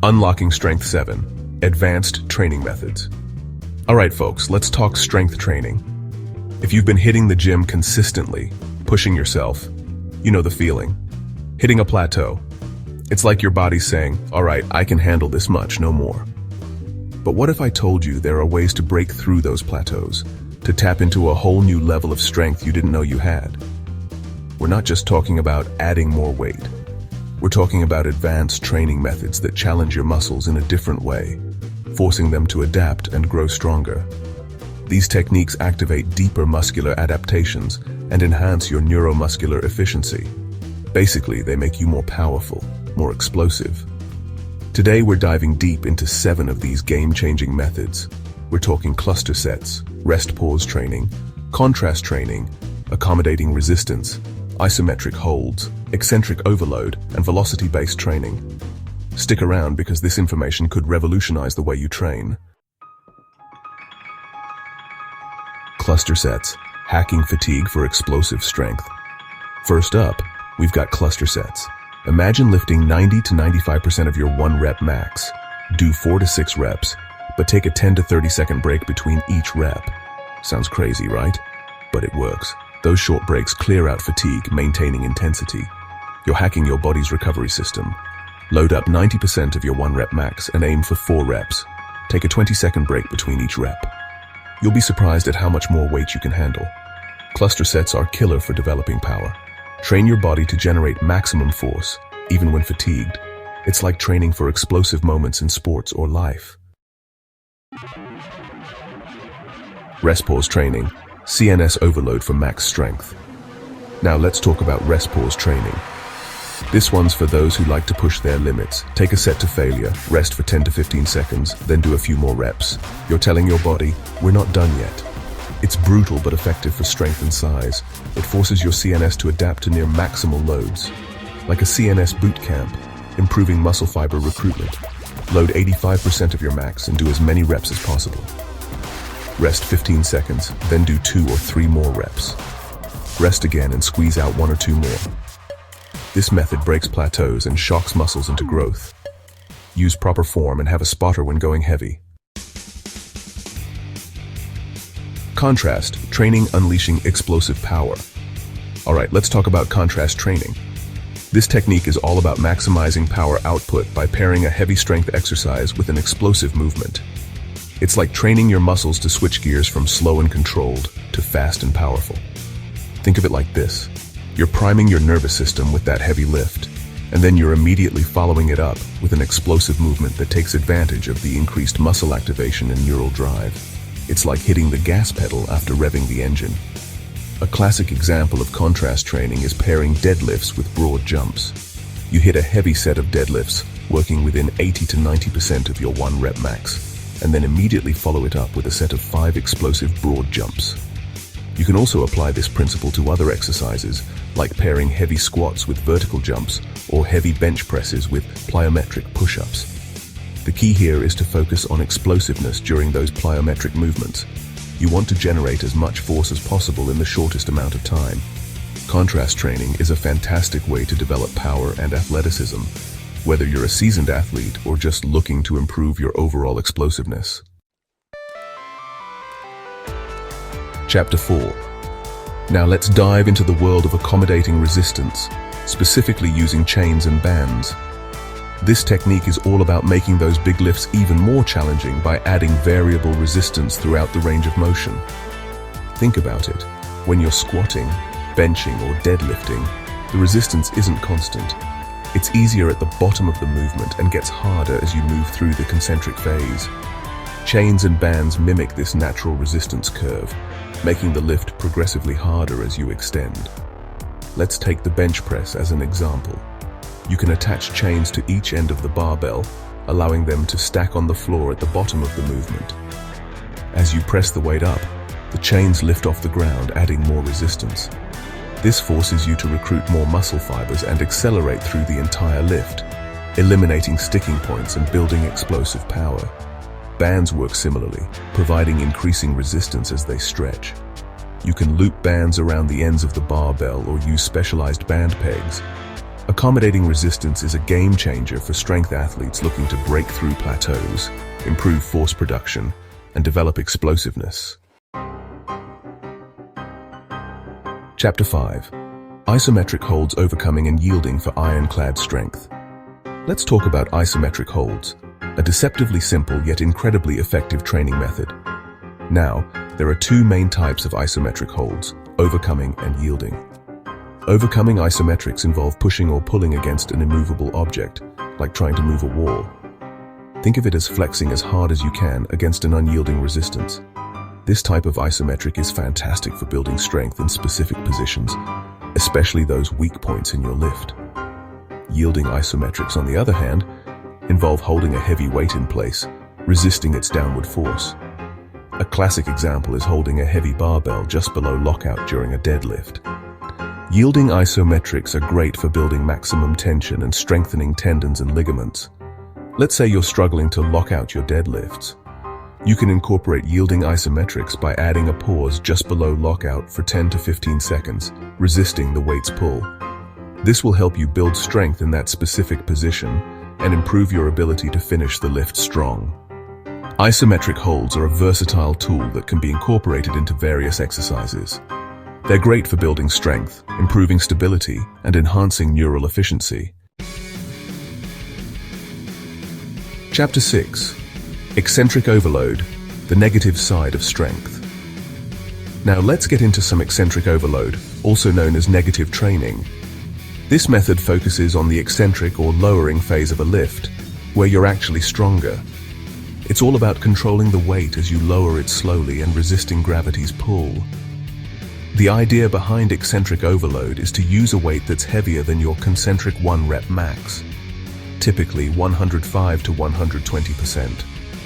Unlocking Strength 7, Advanced Training Methods. All right, folks, let's talk strength training. If you've been hitting the gym consistently, pushing yourself, you know the feeling. Hitting a plateau. It's like your body's saying, all right, I can handle this much, no more. But what if I told you there are ways to break through those plateaus, to tap into a whole new level of strength you didn't know you had? We're not just talking about adding more weight. We're talking about advanced training methods that challenge your muscles in a different way, forcing them to adapt and grow stronger. These techniques activate deeper muscular adaptations and enhance your neuromuscular efficiency. Basically, they make you more powerful, more explosive. Today, we're diving deep into 7 of these game-changing methods. We're talking cluster sets, rest-pause training, contrast training, accommodating resistance, isometric holds, eccentric overload, and velocity-based training. Stick around because this information could revolutionize the way you train. Cluster sets, hacking fatigue for explosive strength. First up, we've got cluster sets. Imagine lifting 90 to 95% of your 1 rep max. Do 4 to 6 reps, but take a 10 to 30 second break between each rep. Sounds crazy, right? But it works. Those short breaks clear out fatigue, maintaining intensity. You're hacking your body's recovery system. Load up 90% of your 1 rep max and aim for 4 reps. Take a 20-second break between each rep. You'll be surprised at how much more weight you can handle. Cluster sets are killer for developing power. Train your body to generate maximum force, even when fatigued. It's like training for explosive moments in sports or life. Rest pause training, CNS overload for max strength. Now let's talk about rest pause training. This one's for those who like to push their limits. Take a set to failure, rest for 10 to 15 seconds, then do a few more reps. You're telling your body, we're not done yet. It's brutal but effective for strength and size. It forces your CNS to adapt to near maximal loads. Like a CNS boot camp, improving muscle fiber recruitment. Load 85% of your max and do as many reps as possible. Rest 15 seconds, then do 2 or 3 more reps. Rest again and squeeze out 1 or 2 more. This method breaks plateaus and shocks muscles into growth. Use proper form and have a spotter when going heavy. Contrast training, unleashing explosive power. All right, let's talk about contrast training. This technique is all about maximizing power output by pairing a heavy strength exercise with an explosive movement. It's like training your muscles to switch gears from slow and controlled to fast and powerful. Think of it like this. You're priming your nervous system with that heavy lift, and then you're immediately following it up with an explosive movement that takes advantage of the increased muscle activation and neural drive. It's like hitting the gas pedal after revving the engine. A classic example of contrast training is pairing deadlifts with broad jumps. You hit a heavy set of deadlifts, working within 80 to 90% of your 1 rep max, and then immediately follow it up with a set of 5 explosive broad jumps. You can also apply this principle to other exercises, like pairing heavy squats with vertical jumps or heavy bench presses with plyometric push-ups. The key here is to focus on explosiveness during those plyometric movements. You want to generate as much force as possible in the shortest amount of time. Contrast training is a fantastic way to develop power and athleticism, whether you're a seasoned athlete or just looking to improve your overall explosiveness. Chapter 4. Now let's dive into the world of accommodating resistance, specifically using chains and bands. This technique is all about making those big lifts even more challenging by adding variable resistance throughout the range of motion. Think about it. When you're squatting, benching, or deadlifting, the resistance isn't constant. It's easier at the bottom of the movement and gets harder as you move through the concentric phase. Chains and bands mimic this natural resistance curve, making the lift progressively harder as you extend. Let's take the bench press as an example. You can attach chains to each end of the barbell, allowing them to stack on the floor at the bottom of the movement. As you press the weight up, the chains lift off the ground, adding more resistance. This forces you to recruit more muscle fibers and accelerate through the entire lift, eliminating sticking points and building explosive power. Bands work similarly, providing increasing resistance as they stretch. You can loop bands around the ends of the barbell or use specialized band pegs. Accommodating resistance is a game changer for strength athletes looking to break through plateaus, improve force production, and develop explosiveness. Chapter 5. Isometric holds overcoming and yielding for ironclad strength. Let's talk about isometric holds, a deceptively simple yet incredibly effective training method. Now, there are two main types of isometric holds, overcoming and yielding. Overcoming isometrics involve pushing or pulling against an immovable object, like trying to move a wall. Think of it as flexing as hard as you can against an unyielding resistance. This type of isometric is fantastic for building strength in specific positions, especially those weak points in your lift. Yielding isometrics, on the other hand, involve holding a heavy weight in place, resisting its downward force. A classic example is holding a heavy barbell just below lockout during a deadlift. Yielding isometrics are great for building maximum tension and strengthening tendons and ligaments. Let's say you're struggling to lock out your deadlifts. You can incorporate yielding isometrics by adding a pause just below lockout for 10 to 15 seconds, resisting the weight's pull. This will help you build strength in that specific position and improve your ability to finish the lift strong. Isometric holds are a versatile tool that can be incorporated into various exercises. They're great for building strength, improving stability, and enhancing neural efficiency. Chapter 6. Eccentric overload, the negative side of strength. Now let's get into some eccentric overload, also known as negative training. This method focuses on the eccentric or lowering phase of a lift, where you're actually stronger. It's all about controlling the weight as you lower it slowly and resisting gravity's pull. The idea behind eccentric overload is to use a weight that's heavier than your concentric 1 rep max, typically 105 to 120%,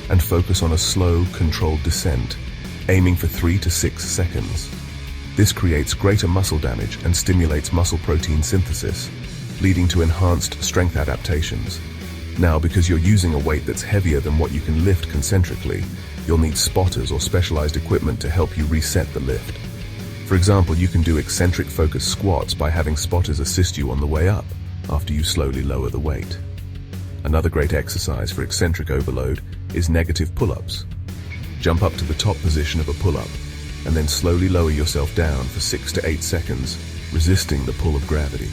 and focus on a slow, controlled descent, aiming for 3 to 6 seconds. This creates greater muscle damage and stimulates muscle protein synthesis, leading to enhanced strength adaptations. Now, because you're using a weight that's heavier than what you can lift concentrically, you'll need spotters or specialized equipment to help you reset the lift. For example, you can do eccentric focused squats by having spotters assist you on the way up after you slowly lower the weight. Another great exercise for eccentric overload is negative pull-ups. Jump up to the top position of a pull-up and then slowly lower yourself down for 6 to 8 seconds, resisting the pull of gravity.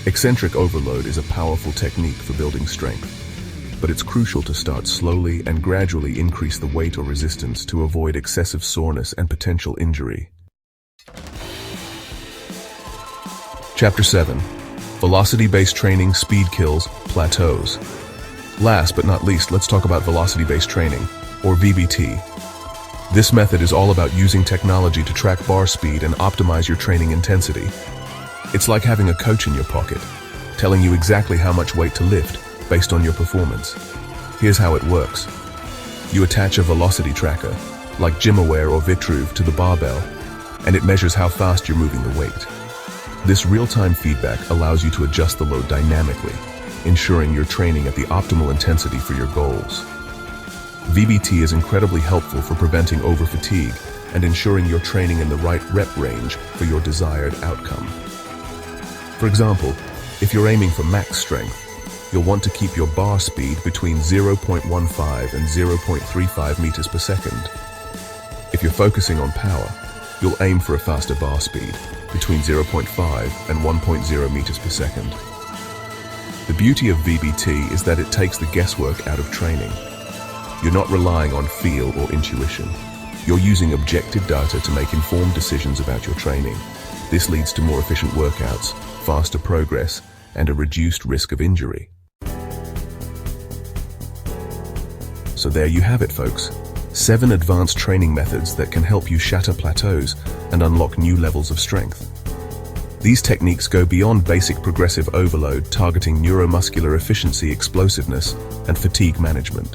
Eccentric overload is a powerful technique for building strength, but it's crucial to start slowly and gradually increase the weight or resistance to avoid excessive soreness and potential injury. Chapter 7. Velocity-based training speed kills plateaus. Last but not least, let's talk about velocity-based training, or VBT. This method is all about using technology to track bar speed and optimize your training intensity. It's like having a coach in your pocket, telling you exactly how much weight to lift based on your performance. Here's how it works. You attach a velocity tracker, like GymAware or Vitruve, to the barbell, and it measures how fast you're moving the weight. This real-time feedback allows you to adjust the load dynamically, ensuring you're training at the optimal intensity for your goals. VBT is incredibly helpful for preventing overfatigue and ensuring you're training in the right rep range for your desired outcome. For example, if you're aiming for max strength, you'll want to keep your bar speed between 0.15 and 0.35 meters per second. If you're focusing on power, you'll aim for a faster bar speed, between 0.5 and 1.0 meters per second. The beauty of VBT is that it takes the guesswork out of training. You're not relying on feel or intuition. You're using objective data to make informed decisions about your training. This leads to more efficient workouts, faster progress, and a reduced risk of injury. So there you have it, folks. 7 advanced training methods that can help you shatter plateaus and unlock new levels of strength. These techniques go beyond basic progressive overload, targeting neuromuscular efficiency, explosiveness, and fatigue management.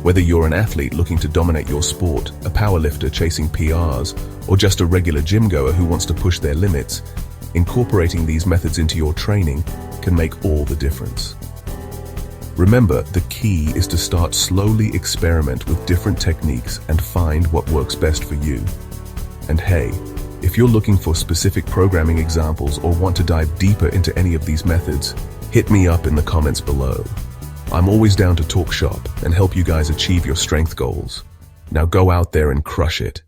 Whether you're an athlete looking to dominate your sport, a powerlifter chasing PRs, or just a regular gym goer who wants to push their limits, incorporating these methods into your training can make all the difference. Remember, the key is to start slowly, experiment with different techniques and find what works best for you. And hey, if If you're looking for specific programming examples or want to dive deeper into any of these methods, hit me up in the comments below. I'm always down to talk shop and help you guys achieve your strength goals. Now go out there and crush it.